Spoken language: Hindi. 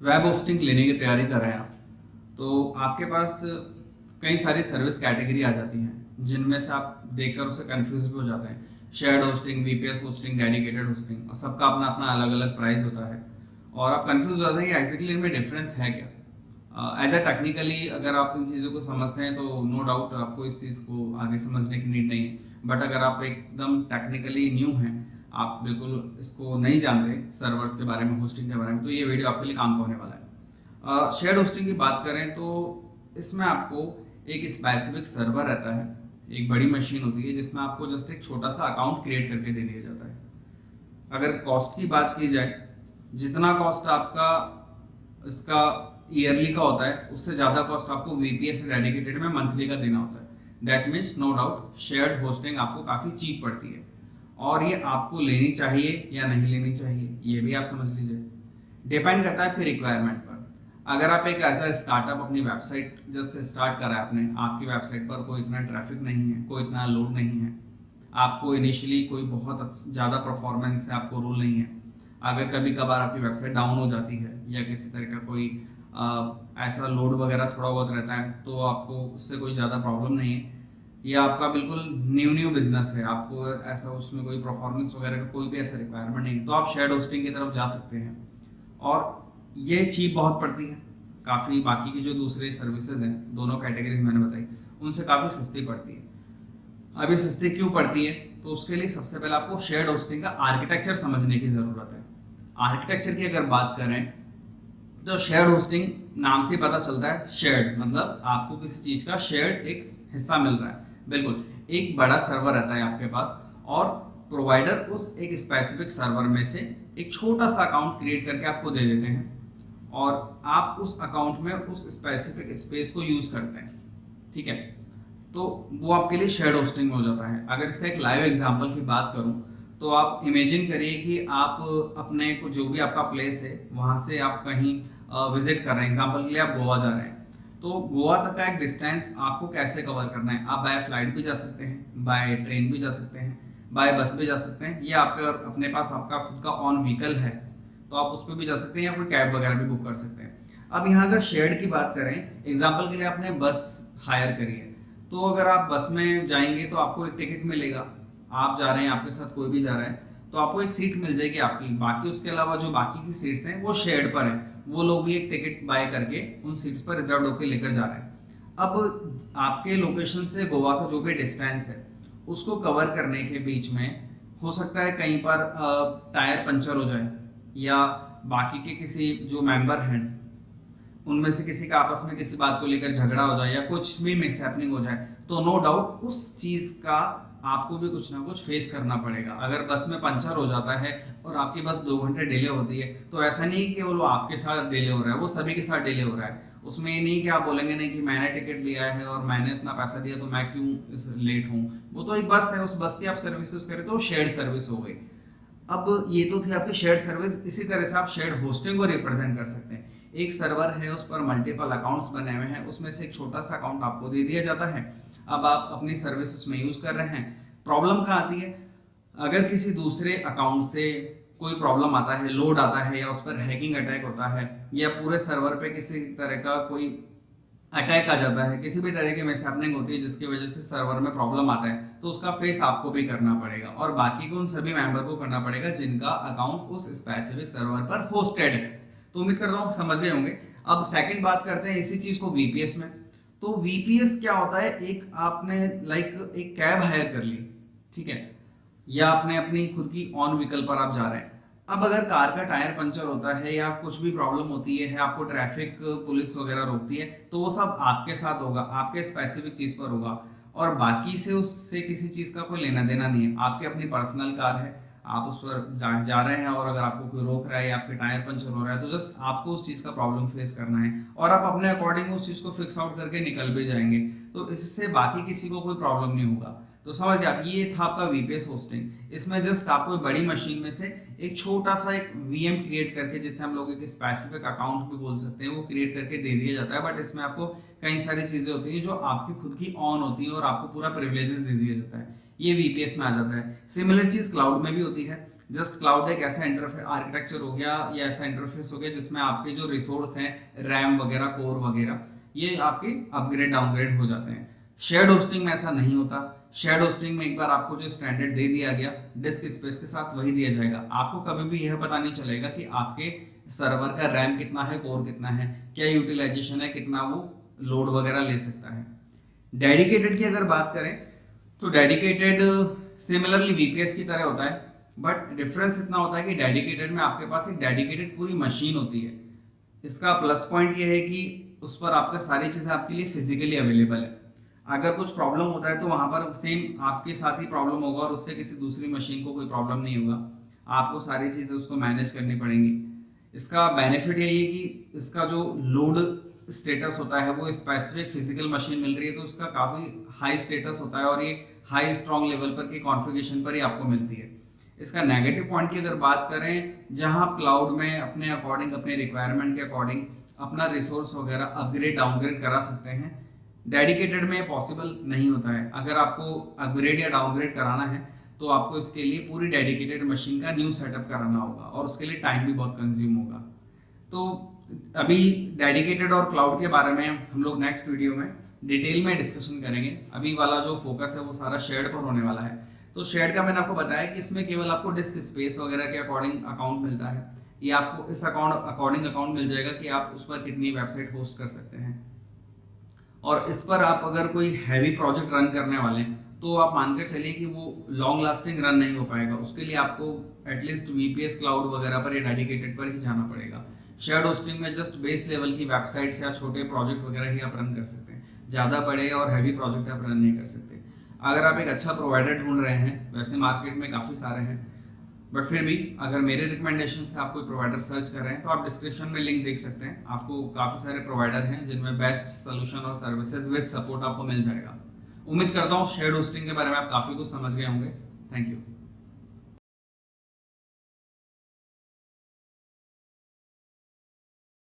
वेब होस्टिंग लेने की तैयारी कर रहे हैं आप, तो आपके पास कई सारी सर्विस कैटेगरी आ जाती हैं जिनमें से आप देखकर उसे कंफ्यूज भी हो जाते हैं। Shared hosting, VPS hosting, dedicated hosting, और सबका अपना अपना अलग अलग प्राइस होता है और आप कंफ्यूज हो जाते हैं कि एग्जैक्टली इनमें डिफरेंस है क्या। एज ए टेक्निकली अगर आप इन चीज़ों को समझते हैं तो नो डाउट आपको इस चीज़ को आगे समझने की नीड नहीं है। बट अगर आप एकदम टेक्निकली न्यू हैं, आप बिल्कुल इसको नहीं जानते सर्वर्स के बारे में, होस्टिंग के बारे में, तो ये वीडियो आपके लिए काम का होने वाला है। शेयर्ड होस्टिंग की बात करें तो इसमें आपको एक स्पेसिफिक सर्वर रहता है, एक बड़ी मशीन होती है जिसमें आपको जस्ट एक छोटा सा अकाउंट क्रिएट करके दे दिया जाता है। अगर कॉस्ट की बात की जाए, जितना कॉस्ट आपका इसका ईयरली का होता है उससे ज़्यादा कॉस्ट आपको वीपीएस डेडिकेटेड में मंथली का देना होता है। That means no doubt shared hosting आपको काफ़ी चीप पड़ती है और ये आपको लेनी चाहिए या नहीं लेनी चाहिए ये भी आप समझ लीजिए। डिपेंड करता है आपकी रिक्वायरमेंट पर। अगर आप एक ऐसा स्टार्टअप अपनी वेबसाइट जस्ट स्टार्ट करा है आपने, आपकी वेबसाइट पर कोई इतना ट्रैफिक नहीं है, कोई इतना लोड नहीं है, आपको इनिशियली कोई बहुत ज़्यादा परफॉर्मेंस से आपको रूल नहीं है, अगर कभी कभार आपकी वेबसाइट डाउन हो जाती है या किसी तरह का कोई ऐसा लोड वगैरह थोड़ा बहुत रहता है तो आपको उससे कोई ज़्यादा प्रॉब्लम नहीं है, या आपका बिल्कुल न्यू बिजनेस है, आपको ऐसा उसमें कोई परफॉर्मेंस वगैरह का कोई भी ऐसा रिक्वायरमेंट नहीं है, तो आप शेयर्ड होस्टिंग की तरफ जा सकते हैं। और ये चीप बहुत पड़ती है काफ़ी, बाकी की जो दूसरे सर्विसेज हैं दोनों कैटेगरीज मैंने बताई उनसे काफ़ी सस्ती पड़ती है। अब ये सस्ती क्यों पड़ती है, तो उसके लिए सबसे पहले आपको शेयर्ड होस्टिंग का आर्किटेक्चर समझने की ज़रूरत है। आर्किटेक्चर की अगर बात करें तो शेयर्ड होस्टिंग नाम से पता चलता है, शेयर्ड मतलब आपको किसी चीज़ का शेयर्ड एक हिस्सा मिल रहा है। बिल्कुल एक बड़ा सर्वर रहता है आपके पास और प्रोवाइडर उस एक स्पेसिफिक सर्वर में से एक छोटा सा अकाउंट क्रिएट करके आपको दे देते हैं और आप उस अकाउंट में उस स्पेसिफिक स्पेस को यूज़ करते हैं। ठीक है, तो वो आपके लिए शेयर्ड होस्टिंग में हो जाता है। अगर इसका एक लाइव एग्जांपल की बात करूं तो आप इमेजिन करिए कि आप अपने को जो भी आपका प्लेस है वहां से आप कहीं विजिट कर रहे हैं। एग्जांपल के लिए आप गोवा जा रहे हैं, तो गोवा तक का एक डिस्टेंस आपको कैसे कवर करना है। आप बाय फ्लाइट भी जा सकते हैं, बाय ट्रेन भी जा सकते हैं, बाय बस भी जा सकते हैं, या आपका अपने पास आपका खुद का ऑन व्हीकल है तो आप उस पर भी जा सकते हैं, या कोई कैब वगैरह भी बुक कर सकते हैं। अब यहाँ अगर शेयर्ड की बात करें, एग्जाम्पल के लिए आपने बस हायर करी है, तो अगर आप बस में जाएंगे तो आपको एक टिकट मिलेगा, आप जा रहे हैं, आपके साथ कोई भी जा रहा है तो आपको एक सीट मिल जाएगी आपकी, बाकी उसके अलावा जो बाकी की सीट्स हैं वो शेयर्ड पर हैं, वो लोग भी एक टिकट बाय करके उन सीट्स पर रिजर्व होकर लेकर जा रहे हैं। अब आपके लोकेशन से गोवा का जो भी डिस्टेंस है उसको कवर करने के बीच में हो सकता है कहीं पर टायर पंचर हो जाए, या बाकी के किसी जो मेंबर हैं उनमें से किसी का आपस में किसी बात को लेकर झगड़ा हो जाए या कुछ भी मिसहैपनिंग हो जाए, तो नो डाउट उस चीज का आपको भी कुछ ना कुछ फेस करना पड़ेगा। अगर बस में पंचर हो जाता है और आपकी बस 2 घंटे डिले होती है तो ऐसा नहीं कि वो आपके साथ डिले हो रहा है, वो सभी के साथ डिले हो रहा है। उसमें ये नहीं कि आप बोलेंगे नहीं कि मैंने टिकट लिया है और मैंने इतना पैसा दिया तो मैं क्यों लेट हूँ। वो तो एक बस है, उस बस की आप सर्विसेज करें तो शेयर्ड सर्विस हो गई। अब ये तो थी आपकी शेयर्ड सर्विस। इसी तरह से आप शेयर्ड होस्टिंग को रिप्रेजेंट कर सकते हैं। एक सर्वर है, उस पर मल्टीपल अकाउंट्स बने हुए हैं, उसमें से एक छोटा सा अकाउंट आपको दे दिया जाता है। अब आप अपनी सर्विस उसमें यूज कर रहे हैं। प्रॉब्लम कहाँ आती है, अगर किसी दूसरे अकाउंट से कोई प्रॉब्लम आता है, लोड आता है, या उस पर हैकिंग अटैक होता है, या पूरे सर्वर पे किसी तरह का कोई अटैक आ जाता है, किसी भी तरह की मिसहैपनिंग होती है जिसकी वजह से सर्वर में प्रॉब्लम आता है, तो उसका फेस आपको भी करना पड़ेगा और बाकी को उन सभी मेंबर को करना पड़ेगा जिनका अकाउंट उस स्पेसिफिक सर्वर पर होस्टेड है। तो उम्मीद करता हूँ समझ गए होंगे। अब सेकंड बात करते हैं इसी चीज को वीपीएस में। तो वीपीएस क्या होता है, एक आपने लाइक एक कैब हायर कर ली, ठीक है, या आपने अपनी खुद की ऑन व्हीकल पर आप जा रहे हैं। अब अगर कार का टायर पंचर होता है या कुछ भी प्रॉब्लम होती है, आपको ट्रैफिक पुलिस वगैरह रोकती है, तो वो सब आपके साथ होगा, आपके स्पेसिफिक चीज पर होगा और बाकी से उससे किसी चीज का कोई लेना देना नहीं है। आपकी अपनी पर्सनल कार है, आप उस पर जा रहे हैं और अगर आपको कोई रोक रहा है या आपके टायर पंचर हो रहा है तो जस्ट आपको उस चीज का प्रॉब्लम फेस करना है और आप अपने अकॉर्डिंग उस चीज को फिक्स आउट करके निकल भी जाएंगे, तो इससे बाकी किसी को कोई प्रॉब्लम नहीं होगा। तो समझ गए आप, ये था आपका वीपीएस होस्टिंग। इसमें जस्ट आपको बड़ी मशीन में से एक छोटा सा एक वीएम क्रिएट करके, जिससे हम लोग एक स्पेसिफिक अकाउंट भी बोल सकते हैं, वो क्रिएट करके दे दिया जाता है। बट इसमें आपको कई सारी चीजें होती हैं जो आपकी खुद की ऑन होती है और आपको पूरा प्रिविलेजेस दे दिया जाता है, ये वीपीएस में आ जाता है। सिमिलर चीज क्लाउड में भी होती है। जस्ट क्लाउड एक ऐसा इंटरफेस आर्किटेक्चर हो गया या ऐसा इंटरफेस हो गया जिसमें आपके जो रिसोर्स हैं, रैम वगैरह, कोर वगैरह, ये आपके अपग्रेड डाउनग्रेड हो जाते हैं। शेयर्ड होस्टिंग में ऐसा नहीं होता। शेयर्ड होस्टिंग में एक बार आपको जो स्टैंडर्ड दे दिया गया डिस्क स्पेस के साथ, वही दिया जाएगा। आपको कभी भी यह पता नहीं चलेगा कि आपके सर्वर का रैम कितना है, कोर कितना है, क्या यूटिलाइजेशन है, कितना वो लोड वगैरह ले सकता है। डेडिकेटेड की अगर बात करें तो डेडिकेटेड सिमिलरली वीपीएस की तरह होता है, बट डिफरेंस इतना होता है कि डेडिकेटेड में आपके पास एक डेडिकेटेड पूरी मशीन होती है। इसका प्लस पॉइंट ये है कि उस पर आपका सारी चीज़ें आपके लिए फिजिकली अवेलेबल है। अगर कुछ प्रॉब्लम होता है तो वहां पर सेम आपके साथ ही प्रॉब्लम होगा और उससे किसी दूसरी मशीन को कोई प्रॉब्लम नहीं होगा। आपको सारी चीज़ें उसको मैनेज करनी पड़ेंगी। इसका बेनिफिट यही है कि इसका जो लोड स्टेटस होता है वो स्पेसिफिक फिजिकल मशीन मिल रही है तो उसका काफ़ी हाई स्टेटस होता है और ये हाई स्ट्रॉन्ग लेवल पर की कॉन्फ़िगरेशन पर ही आपको मिलती है। इसका नेगेटिव पॉइंट की अगर बात करें, जहां आप क्लाउड में अपने अकॉर्डिंग, अपने रिक्वायरमेंट के अकॉर्डिंग अपना रिसोर्स वगैरह अपग्रेड डाउनग्रेड करा सकते हैं, डेडिकेटेड में पॉसिबल नहीं होता है। अगर आपको अपग्रेड या डाउनग्रेड कराना है तो आपको इसके लिए पूरी डेडिकेटेड मशीन का न्यू सेटअप कराना होगा और उसके लिए टाइम भी बहुत कंज्यूम होगा। तो अभी डेडिकेटेड और क्लाउड के बारे में हम लोग नेक्स्ट वीडियो में डिटेल में डिस्कशन करेंगे। अभी वाला जो फोकस है वो सारा शेयर्ड पर होने वाला है। तो शेयर्ड का मैंने आपको बताया कि इसमें केवल आपको डिस्क स्पेस वगैरह के अकॉर्डिंग अकाउंट मिलता है। ये आपको इस अकॉर्डिंग अकाउंट मिल जाएगा कि आप उस पर कितनी वेबसाइट होस्ट कर सकते हैं। और इस पर आप अगर कोई हैवी प्रोजेक्ट रन करने वाले हैं तो आप मानकर चलिए कि वो लॉन्ग लास्टिंग रन नहीं हो पाएगा। उसके लिए आपको एटलीस्ट वीपीएस क्लाउड वगैरह पर या डेडिकेटेड पर ही जाना पड़ेगा। शेयर्ड होस्टिंग में जस्ट बेस लेवल की वेबसाइट्स या छोटे प्रोजेक्ट वगैरह ही आप रन कर सकते हैं, ज़्यादा बड़े और हैवी प्रोजेक्ट आप रन नहीं कर सकते। अगर आप एक अच्छा प्रोवाइडर ढूंढ रहे हैं, वैसे मार्केट में काफ़ी सारे हैं, बट फिर भी अगर मेरे रिकमेंडेशन से आप कोई प्रोवाइडर सर्च कर रहे हैं तो आप डिस्क्रिप्शन में लिंक देख सकते हैं। आपको काफ़ी सारे प्रोवाइडर हैं जिनमें बेस्ट सोल्यूशन और सर्विसेज विद सपोर्ट आपको मिल जाएगा। उम्मीद करता हूँ शेयर्ड होस्टिंग के बारे में आप काफ़ी कुछ समझ गए होंगे। Thank you.